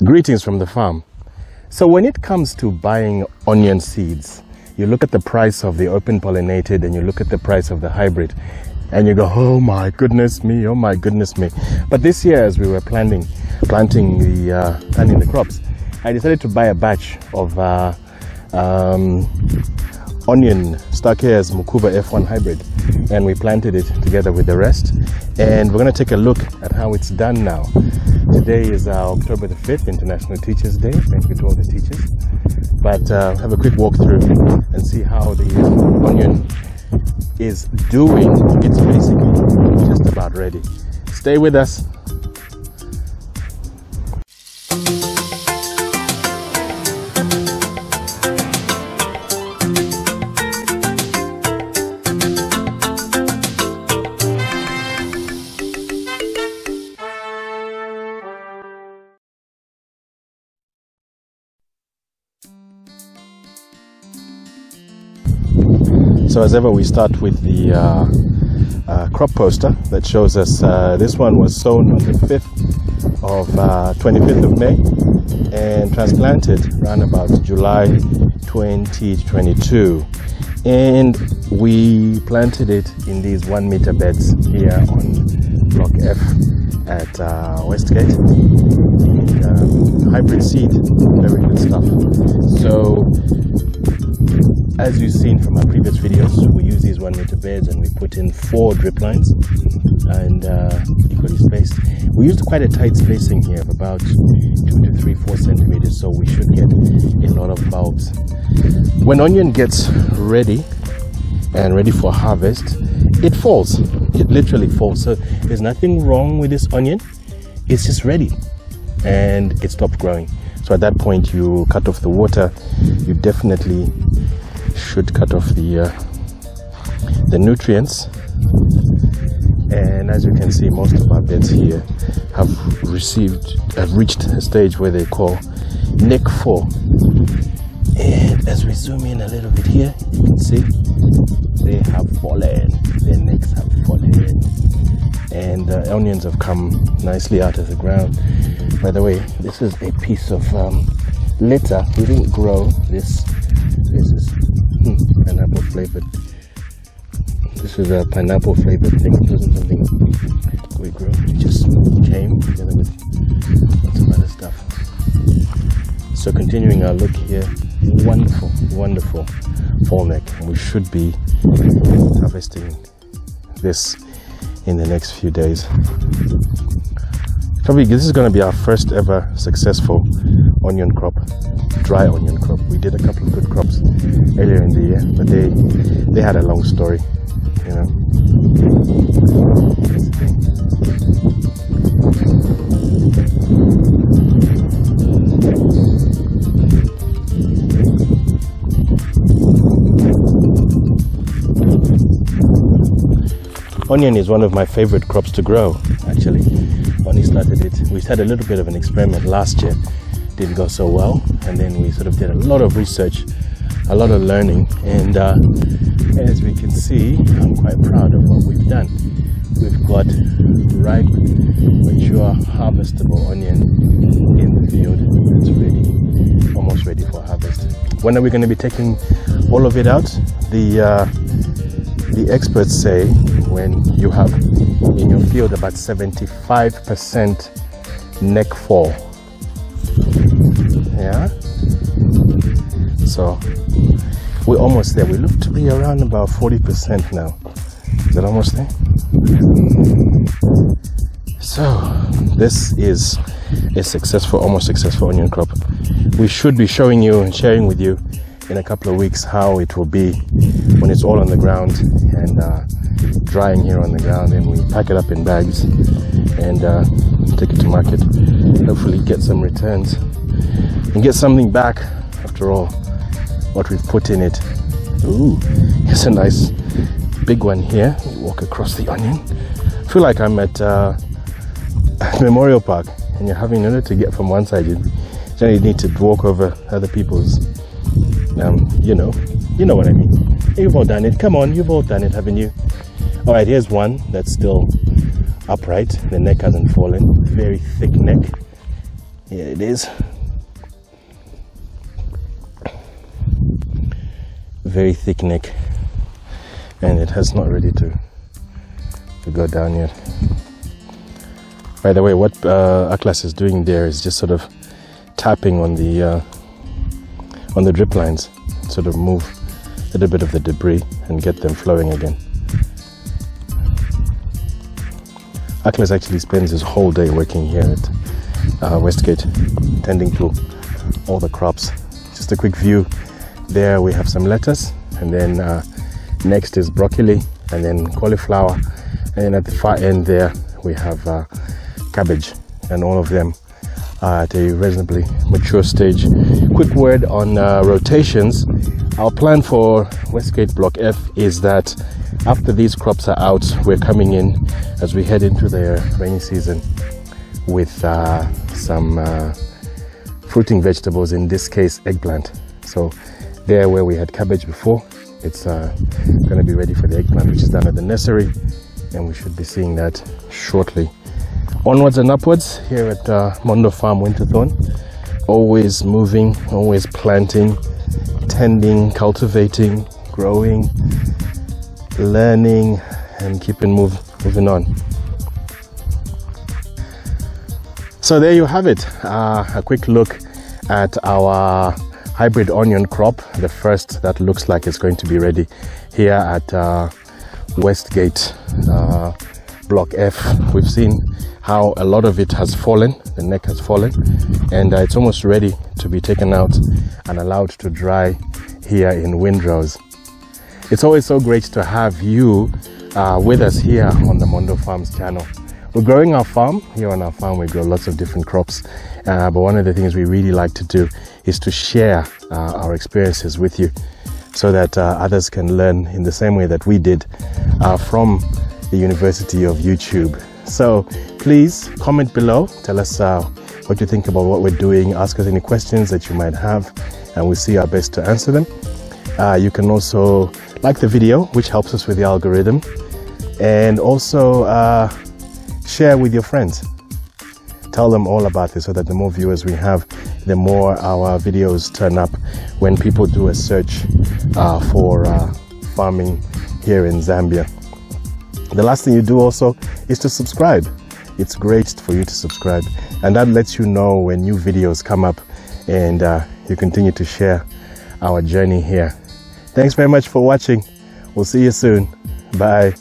Greetings from the farm. So when it comes to buying onion seeds, you look at the price of the open pollinated and you look at the price of the hybrid and you go, oh my goodness me, oh my goodness me. But this year, as we were planting the crops, I decided to buy a batch of onion Starke Mukuba F1 hybrid, and we planted it together with the rest, and we're going to take a look at how it's done now. Today is October the 5th, International Teachers Day. Thank you to all the teachers. But have a quick walk through and see how the onion is doing. It's basically just about ready. Stay with us. So as ever, we start with the crop poster that shows us this one was sown on the 25th of May and transplanted around about July 2022, and we planted it in these 1 meter beds here on Block F at Westgate. And, hybrid seed, very good stuff. So as you've seen from our previous videos, we use these 1 meter beds and we put in 4 drip lines and equally spaced. We used quite a tight spacing here of about 2 to 3-4 centimeters, so we should get a lot of bulbs. When onion gets ready and ready for harvest, it falls. It literally falls. So there's nothing wrong with this onion. It's just ready and it stopped growing. So at that point, you cut off the water. You definitely should cut off the nutrients, and as you can see, most of our beds here have reached a stage where they call neck 4. And as we zoom in a little bit here, you can see they have fallen, their necks have fallen, and the onions have come nicely out of the ground. By the way, this is a piece of litter. We didn't grow this. This is pineapple flavored. This is a pineapple flavored thing. It wasn't something we grew. It just came together with lots of other stuff. So continuing our look here, wonderful, wonderful fall neck. We should be harvesting this in the next few days. Probably this is going to be our first ever successful onion crop, dry onion crop. We did a couple of good crops earlier in the year, but they had a long story, you know. That's the thing. Onion is one of my favorite crops to grow, actually. When we started it, we had a little bit of an experiment last year. Didn't go so well, and then we sort of did a lot of research, a lot of learning, and as we can see, I'm quite proud of what we've done. We've got ripe, mature, harvestable onion in the field. It's ready, almost ready for harvest. When are we going to be taking all of it out? The experts say when you have in your field about 75% neck fall. Yeah, so we're almost there. We look to be around about 40% now. Is that almost there? So this is a successful, almost successful onion crop. We should be showing you and sharing with you in a couple of weeks how it will be when it's all on the ground and drying here on the ground, and we pack it up in bags and take it to market. Hopefully get some returns and get something back after all what we've put in it. Ooh, here's a nice big one here. Walk across the onion. I feel like I'm at Memorial Park, and you're having, in order to get from one side, you generally need to walk over other people's you know what I mean. You've all done it. Come on, you've all done it, haven't you? All right, here's one that's still upright. The neck hasn't fallen. Very thick neck. Here it is. Very thick neck, and it has not ready to go down yet. By the way, what Ayres is doing there is just sort of tapping on the drip lines, sort of move a little bit of the debris and get them flowing again. Ayres actually spends his whole day working here at Westgate, tending to all the crops. Just a quick view. There we have some lettuce, and then next is broccoli, and then cauliflower, and then at the far end there we have cabbage, and all of them are at a reasonably mature stage. Quick word on rotations. Our plan for Westgate Block F is that after these crops are out, we're coming in as we head into the rainy season with some fruiting vegetables, in this case eggplant. So there where we had cabbage before, it's going to be ready for the eggplant, which is done at the nursery, and we should be seeing that shortly. Onwards and upwards here at Mondo Farm Winterthorn. Always moving, always planting, tending, cultivating, growing, learning, and keeping moving on. So there you have it, a quick look at our hybrid onion crop, the first that looks like it's going to be ready here at Westgate Block F. We've seen how a lot of it has fallen, the neck has fallen, and it's almost ready to be taken out and allowed to dry here in windrows. It's always so great to have you with us here on the Mondo Farms channel. We're growing our farm. Here on our farm we grow lots of different crops, but one of the things we really like to do is to share our experiences with you, so that others can learn in the same way that we did from the University of YouTube. So please comment below, tell us what you think about what we're doing, ask us any questions that you might have, and we'll see our best to answer them. You can also like the video, which helps us with the algorithm, and also share with your friends. Tell them all about this, so that the more viewers we have, the more our videos turn up when people do a search for farming here in Zambia. The last thing you do also is to subscribe. It's great for you to subscribe, and that lets you know when new videos come up, and you continue to share our journey here. Thanks very much for watching. We'll see you soon. Bye.